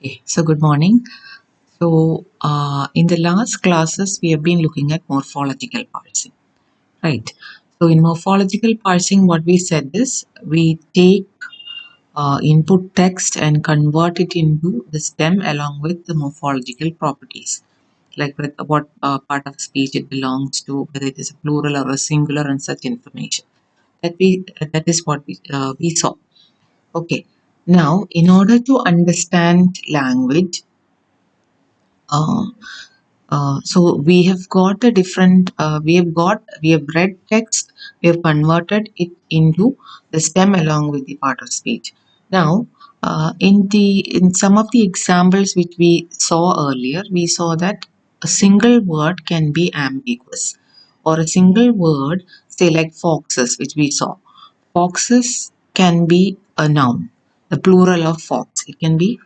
Okay, so good morning. In the last classes, we have been looking at morphological parsing, right? So, in morphological parsing, what we said is we take input text and convert it into the stem along with the morphological properties, like what part of speech it belongs to, whether it is a plural or a singular, and such information. That is what we saw. Okay. Now, in order to understand language, uh, so we have got a different we have read text, we have converted it into the stem along with the part of speech. Now, in some of the examples which we saw earlier, we saw that a single word can be ambiguous, or a single word, say like foxes, which we saw. Foxes can be a noun, the plural of fox. It can be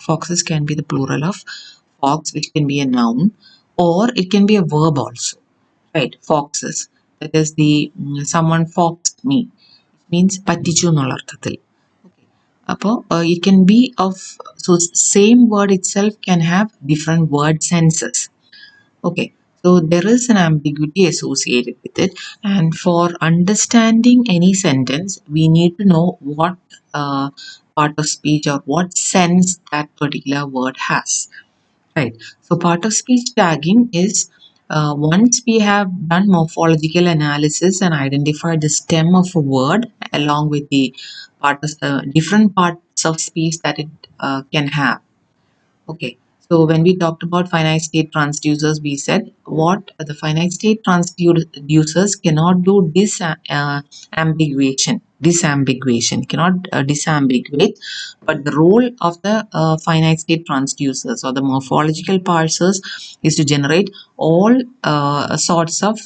foxes can be the plural of fox, which can be a noun, or it can be a verb also, right? Foxes. That is the someone foxed me. It means പറ്റിച്ചു എന്നുള്ള അർത്ഥത്തിൽ. അപ്പോൾ it can be of, so same word itself can have different word senses. Okay, so there is an ambiguity associated with it, and for understanding any sentence, we need to know what part of speech or what sense that particular word has. Right. So part of speech tagging is once we have done morphological analysis and identified the stem of a word along with the different parts of speech that it can have. Okay. So when we talked about finite state transducers, we said what the finite state transducers cannot do disambiguation, cannot disambiguate, but the role of the finite state transducers or the morphological parsers is to generate all sorts of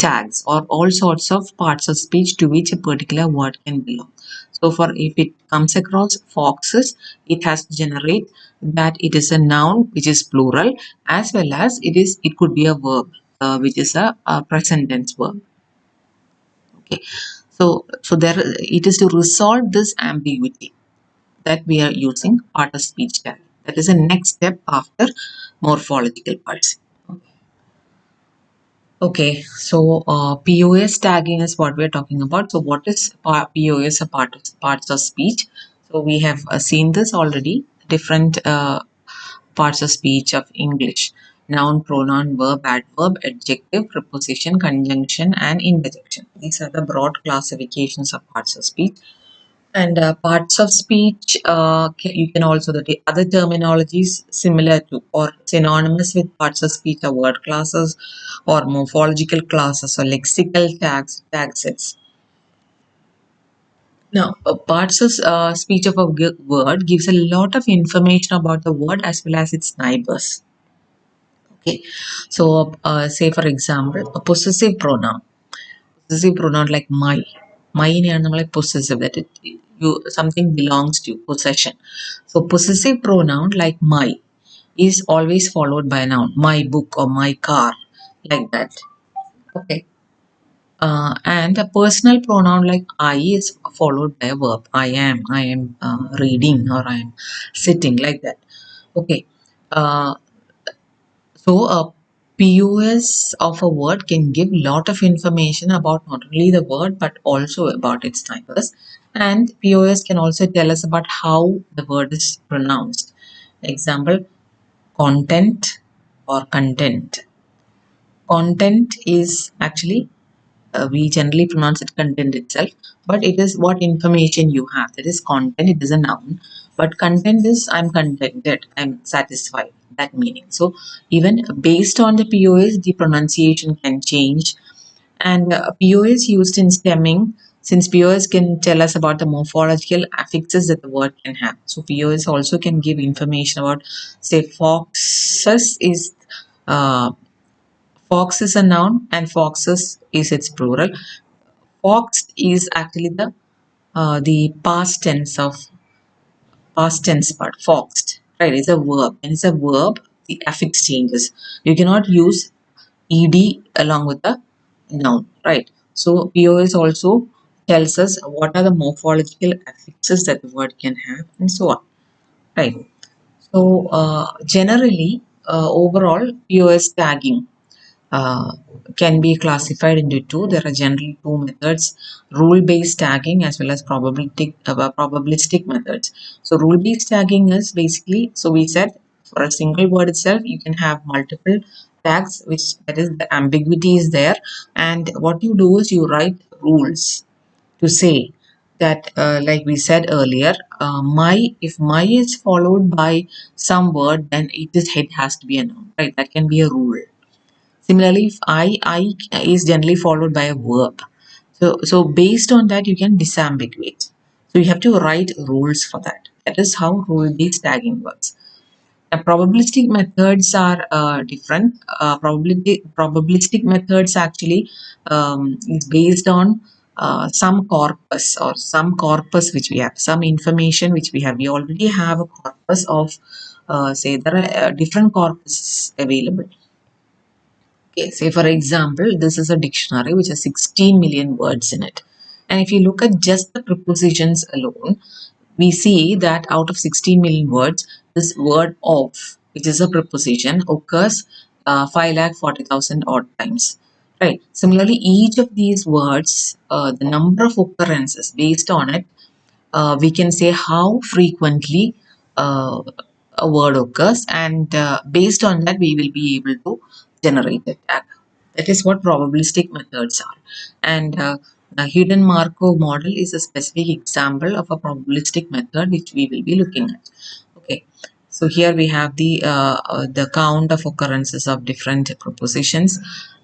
tags or all sorts of parts of speech to which a particular word can belong. So for if it comes across foxes, it has to generate that it is a noun which is plural, as well as it could be a verb which is a present tense verb. Okay, so there it is to resolve this ambiguity that we are using part of speech tag. That is the next step after morphological parsing. Okay, so POS tagging is what we're talking about. So what is POS, a parts of speech? So we have seen this already. Different parts of speech of English: noun, pronoun, verb, adverb, adjective, preposition, conjunction, and interjection. These are the broad classifications of parts of speech. And parts of speech, you can also, the other terminologies similar to or synonymous with parts of speech are word classes or morphological classes or lexical tag sets. Now, parts of speech of a word gives a lot of information about the word as well as its neighbors. Okay, so say for example, a possessive pronoun like my. മൈനെയാണ് നമ്മൾ possessive, that you something belongs to you, possession. So possessive pronoun like my is always followed by a noun, my book or my car, like that. Okay. And a personal pronoun like I is followed by a verb. I am reading, or I am sitting, like that. Okay. Uh, So a POS of a word can give lot of information about not only the word but also about its neighbors. And POS can also tell us about how the word is pronounced. Example, content or content. Content is actually, we generally pronounce it content itself, but it is what information you have. That is content, it is a noun. But content is I'm contented, I'm satisfied, that meaning. So even based on the POS, the pronunciation can change. And POS used in stemming, since POS can tell us about the morphological affixes that the word can have. So POS also can give information about, say, foxes is uh, fox is a noun and foxes is its plural. Foxed is actually the past tense part. Foxed, right? It's a verb, and it's a verb. The affix changes. You cannot use ed along with the noun, right? So PO is also tells us what are the morphological affixes that the word can have, and so on. Right. So generally, overall, POS tagging uh, can be classified into two. There are generally two methods: rule-based tagging as well as probabilistic methods. So rule-based tagging is basically, so we said for a single word itself, you can have multiple tags, which that is the ambiguity is there. And what you do is you write rules to say that, like we said earlier, my if my is followed by some word, then it has to be a noun, right? That can be a rule. Similarly, if I is generally followed by a verb. So based on that, you can disambiguate. So you have to write rules for that. That is how rule-based tagging works. Probabilistic methods are different. Probabilistic methods actually is based on some corpus or some corpus which we have, some information which we have. We already have a corpus of, say, there are different corpuses available. Okay, say for example, this is a dictionary which has 16 million words in it. And if you look at just the prepositions alone, we see that out of 16 million words, this word of, which is a preposition, occurs 5,40,000 odd times. Right. Similarly, each of these words, the number of occurrences based on it, we can say how frequently uh, a word occurs, and based on that, we will be able to generate a tag. That is what probabilistic methods are. And the hidden Markov model is a specific example of a probabilistic method which we will be looking at. Okay. So here we have the count of occurrences of different prepositions.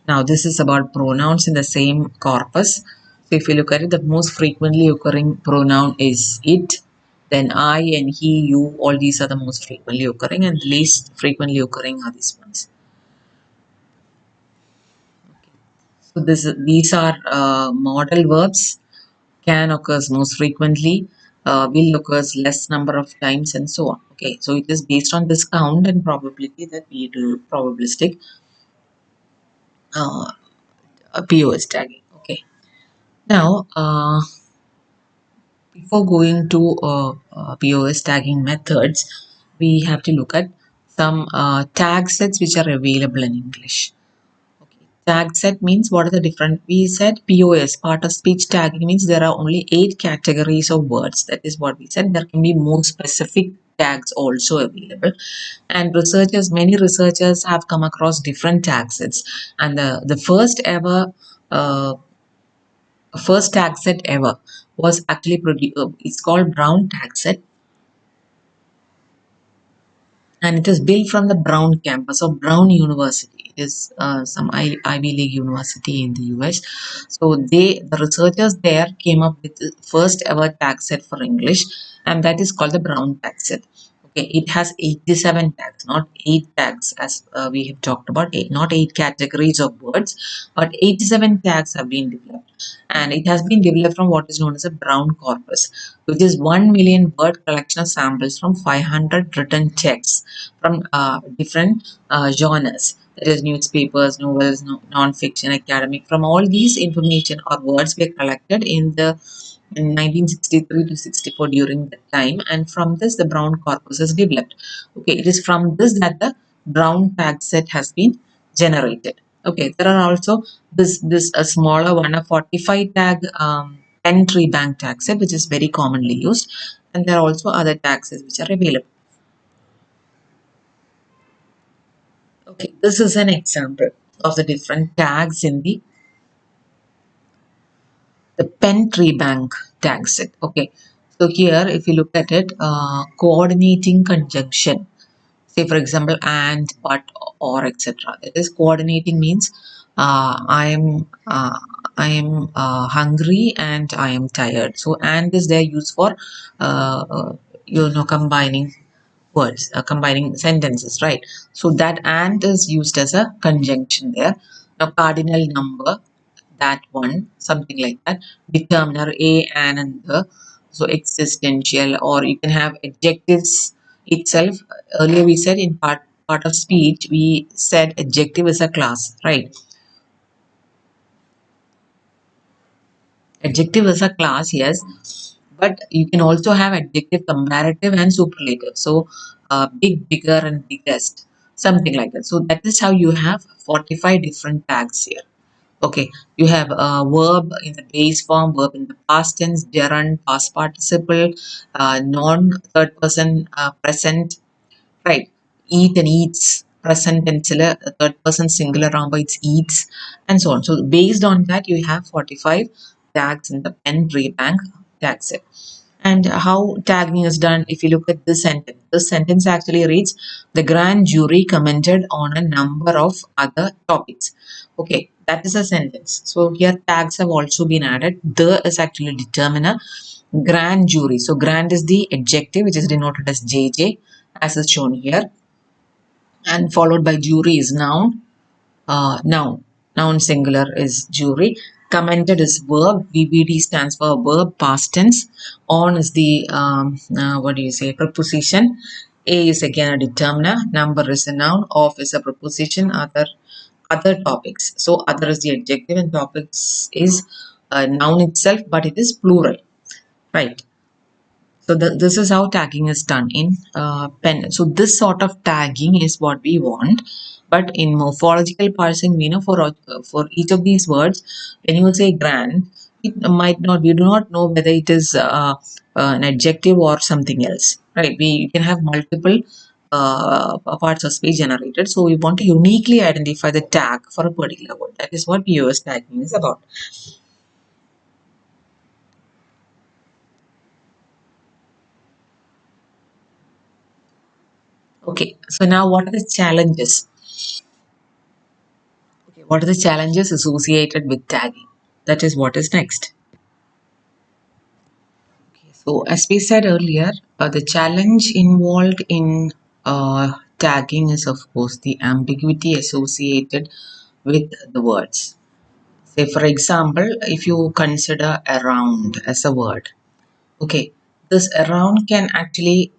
Now this is about pronouns in the same corpus. So if you look at it, the most frequently occurring pronoun is it, then I and he, you, all these are the most frequently occurring, and the least frequently occurring are these ones. So these are modal verbs. Can occurs most frequently, will occurs less number of times, and so on. Okay, so it is based on this count and probability that we do probabilistic uh, POS tagging. Okay, now before going to POS tagging methods, we have to look at some tag sets which are available in English. Okay. Tag set means what are the different, we said POS, part of speech tagging, means there are only 8 categories of words. That is what we said. There can be more specific tags also available. And many researchers have come across different tag sets. And the uh, first tag set ever was actually produced, it's called Brown tag set, and it is built from the Brown campus of Brown University. It is some Ivy League university in the US. So the researchers there came up with the first ever tag set for English, and that is called the Brown tag set. Okay, it has 87 tags, not 8 tags as we have talked about, not 8 categories of words, but 87 tags have been developed. And it has been developed from what is known as a Brown corpus, which is 1 million word collection of samples from 500 written texts from different genres. That is newspapers, novels, non-fiction, academic. From all these information or words were collected in 1963 to 64 during that time, and from this the Brown corpus is developed. Okay, it is from this that the Brown tag set has been generated. Okay, there are also this a smaller one, a 45 tag pen tree bank tag set, which is very commonly used, and there are also other taxes which are available. Okay, this is an example of the different tags in the pen tree bank tag set. Okay, so here if you look at it, coordinating conjunction, say for example and, but, or, etc. That is coordinating means I am hungry and I am tired. So and is there used for uh, uh, combining words, combining sentences, right? So that and is used as a conjunction there. Now cardinal number, that one, something like that. Determiner, a, and the. So existential, or you can have adjectives itself. Earlier we said in part of speech, we said adjective is a class, right? Adjective is a class, yes, but you can also have adjective, comparative, and superlative. So, big, bigger, and biggest, something like that. So that is how you have 45 different tags here. Okay, you have a verb in the base form, verb in the past tense, gerund, past participle, non third person present, right? Eat and eats, present and third person singular number, it's eats, and so on. So based on that, you have 45 tags in the pen bank tag set. And how tagging is done, if you look at this sentence actually reads, the grand jury commented on a number of other topics. Okay, that is a sentence. So here tags have also been added. The is actually determiner. Grand jury. So grand is the adjective which is denoted as JJ as is shown here, and followed by jury is noun. Noun singular is jury. Commented is verb. VBD stands for verb past tense. On is the what do you say, preposition. A is again a determiner. Number is a noun. Of is a preposition. Other topics. So other is the adjective and topics is a noun itself, but it is plural. Right. So this is how tagging is done in pen. So this sort of tagging is what we want. But in morphological parsing, we know for each of these words, when you say grand, it might not. We do not know whether it is an adjective or something else. Right? We can have multiple parts of speech generated. So we want to uniquely identify the tag for a particular word. That is what POS tagging is about. Okay. So now, what are the challenges? Okay, what are the challenges associated with tagging? That is what is next. So, as we said earlier, the challenge involved in tagging is, of course, the ambiguity associated with the words. Say, for example, if you consider around as a word, okay, this around can actually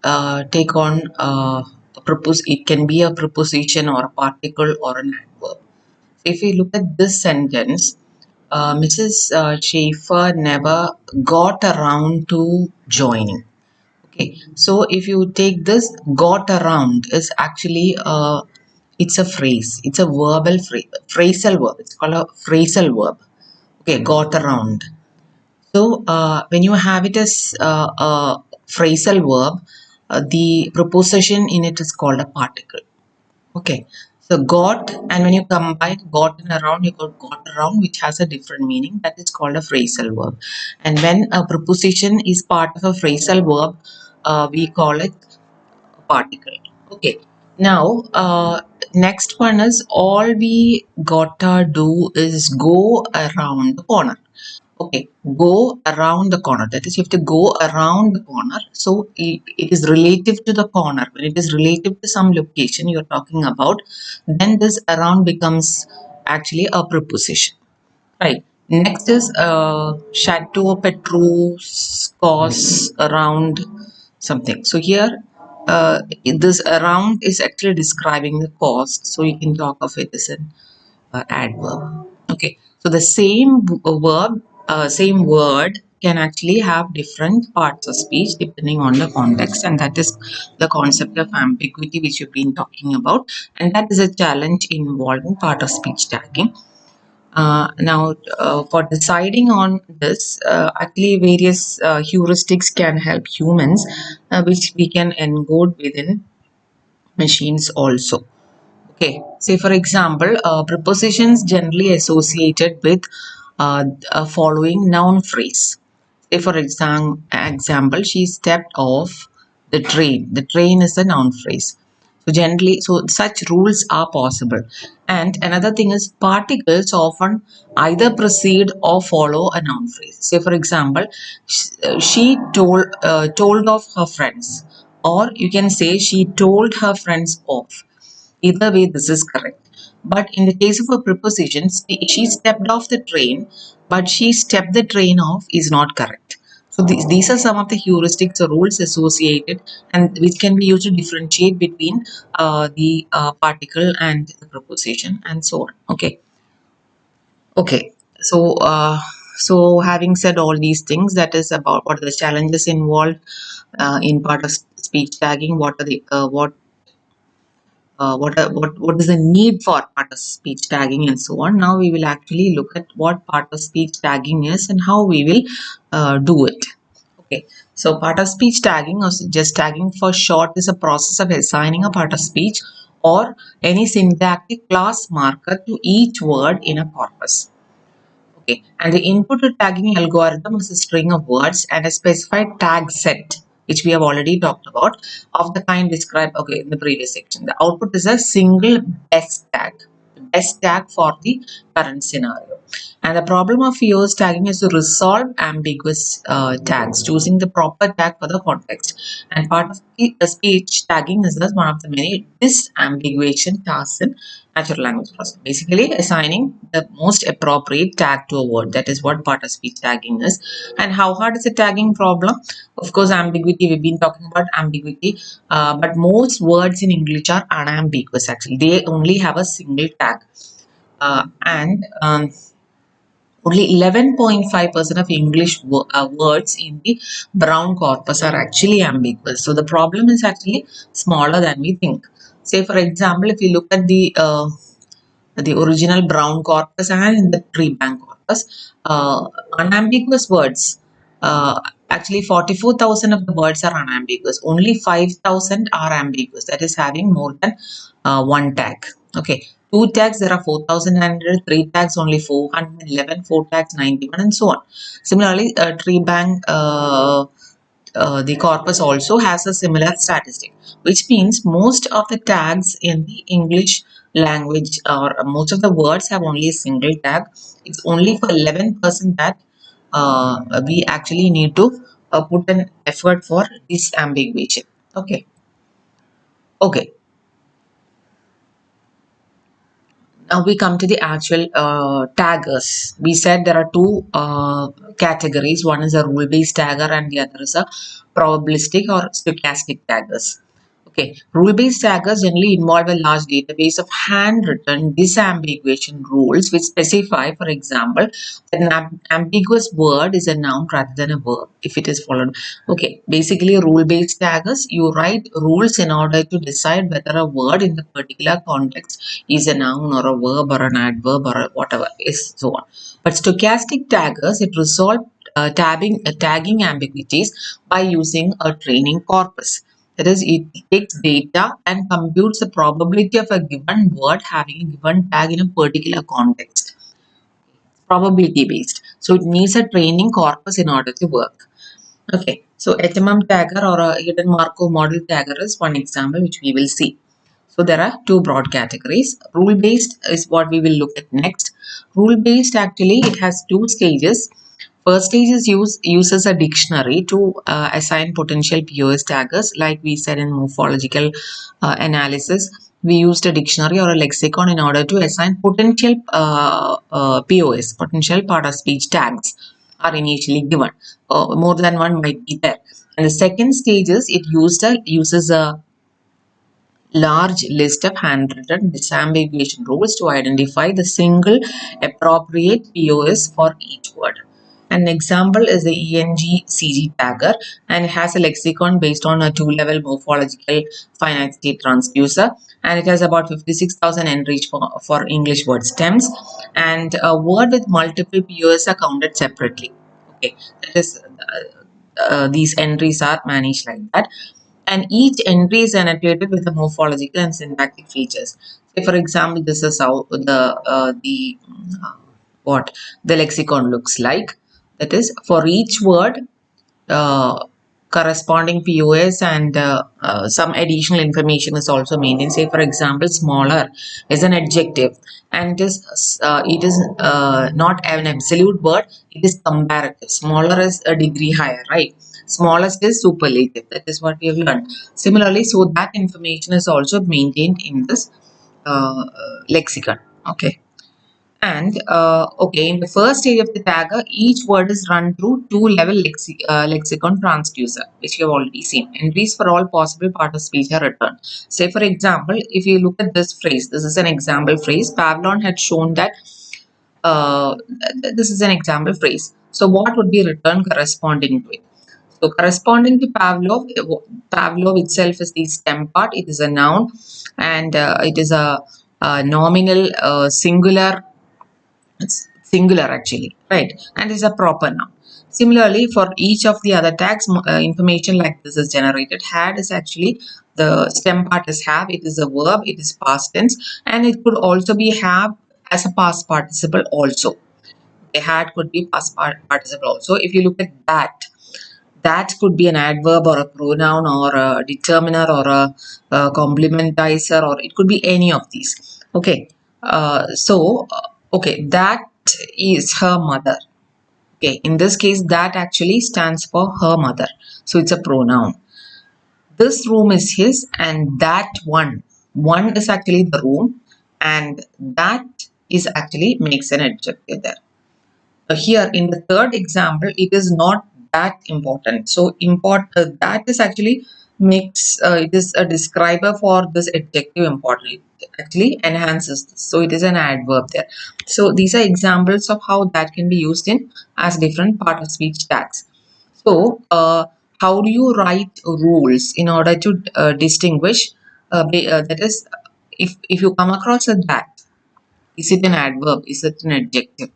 take on it can be a preposition or a particle or an adverb. If we look at this sentence, Mrs. Schaefer never got around to joining. Okay, so if you take this, got around is actually it's a phrase. It's a verbal phrasal verb. It's called a phrasal verb. Okay, got around. So when you have it as a phrasal verb, the preposition in it is called a particle. Okay, so got, and when you combine got and around, you got around, which has a different meaning. That is called a phrasal verb. And when a preposition is part of a phrasal verb, we call it a particle. Okay, now next one is all we gotta do is go around the corner. Okay, go around the corner. That is, you have to go around the corner. So it is relative to the corner. When it is relative to some location you're talking about, then this around becomes actually a preposition. Right. Next is Chateau Petrus cause around something. So here, this around is actually describing the cost. So you can talk of it as an adverb. Okay, so the same verb, same word can actually have different parts of speech depending on the context, and that is the concept of ambiguity which you've been talking about, and that is a challenge involving part of speech tagging. Now, for deciding on this, actually various heuristics can help humans, which we can encode within machines also. Okay, say for example, prepositions generally associated with a following noun phrase. Say for example, she stepped off the train. The train is a noun phrase. So generally, so such rules are possible. And another thing is particles often either precede or follow a noun phrase. Say for example, she told of her friends, or you can say she told her friends off. Either way, this is correct. But in the case of a preposition, she stepped off the train, but she stepped the train off is not correct. So these are some of the heuristics or rules associated, and which can be used to differentiate between the particle and the preposition and so on. Okay. Okay. So So having said all these things, that is about what are the challenges involved in part of speech tagging, what are the what is the need for part of speech tagging and so on. Now we will actually look at what part of speech tagging is and how we will do it. Okay, so part of speech tagging, or just tagging for short, is a process of assigning a part of speech or any syntactic class marker to each word in a corpus. Okay, and the input to tagging algorithm is a string of words and a specified tag set, which we have already talked about, of the kind described, okay, in the previous section. The output is a single best tag for the current scenario. And the problem of EOS tagging is to resolve ambiguous tags, choosing the proper tag for the context. And part of the speech tagging is thus one of the many disambiguation tasks in natural language processing. Basically, assigning the most appropriate tag to a word. That is what part of speech tagging is. And how hard is the tagging problem? Of course, ambiguity. We've been talking about ambiguity, but most words in English are unambiguous. Actually, they only have a single tag, and only 11.5% of English words in the brown corpus are actually ambiguous. So the problem is actually smaller than we think. Say, for example, if you look at the original brown corpus and in the tree bank corpus, unambiguous words. Actually, 44,000 of the words are unambiguous. Only 5,000 are ambiguous. That is having more than one tag. Okay, two tags there are 4,900, three tags only 411, four tags 91, and so on. Similarly, tree bank. The corpus also has a similar statistic, which means most of the tags in the English language, or most of the words, have only a single tag. It's only for 11% that we actually need to put an effort for disambiguation. Okay. Okay. Now we come to the actual taggers. We said there are two categories. One is a rule-based tagger and the other is a probabilistic or stochastic taggers. Okay, rule-based taggers generally involve a large database of handwritten disambiguation rules which specify, for example, that an ambiguous word is a noun rather than a verb if it is followed. Okay, basically rule-based taggers, you write rules in order to decide whether a word in the particular context is a noun or a verb or an adverb or whatever is so on. But stochastic taggers, it resolve tagging ambiguities by using a training corpus. That is, it takes data and computes the probability of a given word having a given tag in a particular context. Probability based. So it needs a training corpus in order to work. Okay, so HMM tagger or a hidden Markov model tagger is one example which we will see. So there are two broad categories. Rule based is what we will look at next. Rule based, actually it has two stages. First stage is uses a dictionary to assign potential POS taggers. Like we said in morphological analysis, we used a dictionary or a lexicon in order to assign potential POS, potential part of speech tags are initially given. More than one might be there. And the second stage is it uses a large list of handwritten disambiguation rules to identify the single appropriate POS for each word. An example is the ENG-CG tagger, and it has a lexicon based on a two-level morphological finite state transducer, and it has about 56,000 entries for English word stems, and a word with multiple POS are counted separately. Okay, that is, these entries are managed like that, and each entry is annotated with the morphological and syntactic features. Say, for example, this is how what the lexicon looks like. That is, for each word, uh, corresponding POS and some additional information is also maintained. Say, for example, smaller is an adjective, and it is not an absolute word. It is comparative. Smaller is a degree higher, right? Smallest is superlative. That is what we have learned. Similarly, so that information is also maintained in this lexicon. Okay. And okay, in the first stage of the tagger, each word is run through two-level lexicon transducer, which you have already seen. Entries for all possible part of speech are returned. Say, for example, if you look at this phrase, this is an example phrase. Pavlov had shown that uh, this is an example phrase. So what would be written corresponding to it? So corresponding to Pavlov, Pavlov itself is the stem part. It is a noun, and it is a nominal singular. It's singular actually, right? And is a proper noun. Similarly, for each of the other tags, information like this is generated. Had is actually the stem part is have. It is a verb. It is past tense, and it could also be have as a past participle also. A had could be past participle also. If you look at that, that could be an adverb or a pronoun or a determiner or a complementizer, or it could be any of these. Okay. Okay, that is her mother. Okay, in this case, that actually stands for her mother. So it's a pronoun. This room is his, and that one is actually the room, and that is actually makes an adjective there. Here in the third example, it is not that important. So that is actually makes it is a describer for this adjective important. It actually enhances this. So it is an adverb there. So these are examples of how that can be used in as different part of speech tags. So how do you write rules in order to distinguish? That is, if you come across a that, is it an adverb? Is it an adjective?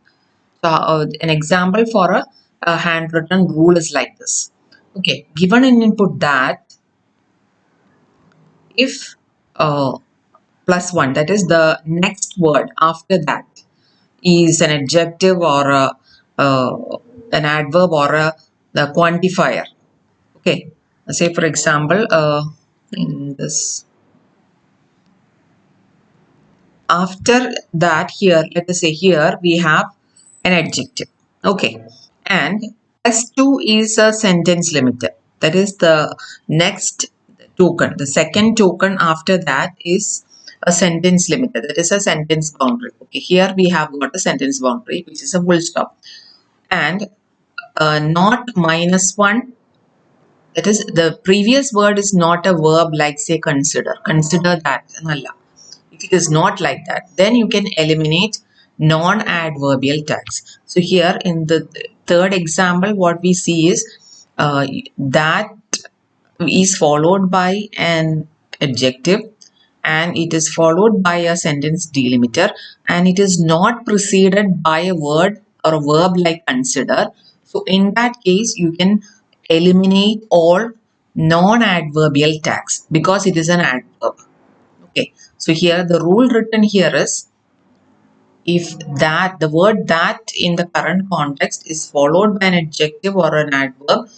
So, an example for a handwritten rule is like this. Okay, given an input that if plus one, that is the next word after that, is an adjective or uh, an adverb or the quantifier. Okay, say for example, in this after that here, let us say here we have an adjective. Okay, and S2 is a sentence limiter. That is the next token. The second token after that is a sentence limiter. That is a sentence boundary. Okay, here we have got a sentence boundary, which is a full stop. And not minus one. That is, the previous word is not a verb like say consider. Consider that. Nalla. If it is not like that, then you can eliminate non-adverbial tags. So here in the third example, what we see is that is followed by an adjective, and it is followed by a sentence delimiter, and it is not preceded by a word or a verb like consider. So in that case, you can eliminate all non-adverbial tags because it is an adverb. Okay, so here the rule written here is if that the word that in the current context is followed by an adjective or an adverb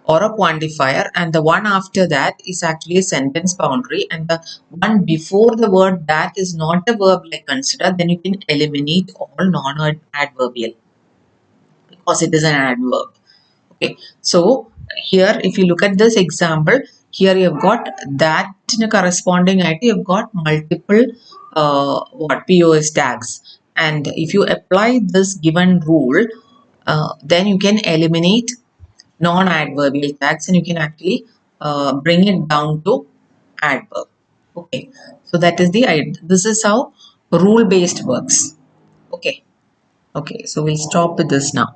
or a quantifier, and the one after that is actually a sentence boundary, and the one before the word that is not a verb like consider, then you can eliminate all non-adverbial because it is an adverb. Okay, so here if you look at this example, here you have got that in a corresponding item, you have got multiple what POS tags, and if you apply this given rule, then you can eliminate non-adverbial tags and you can actually bring it down to adverb. Okay, so that is this is how rule based works. Okay, so we'll stop with this now.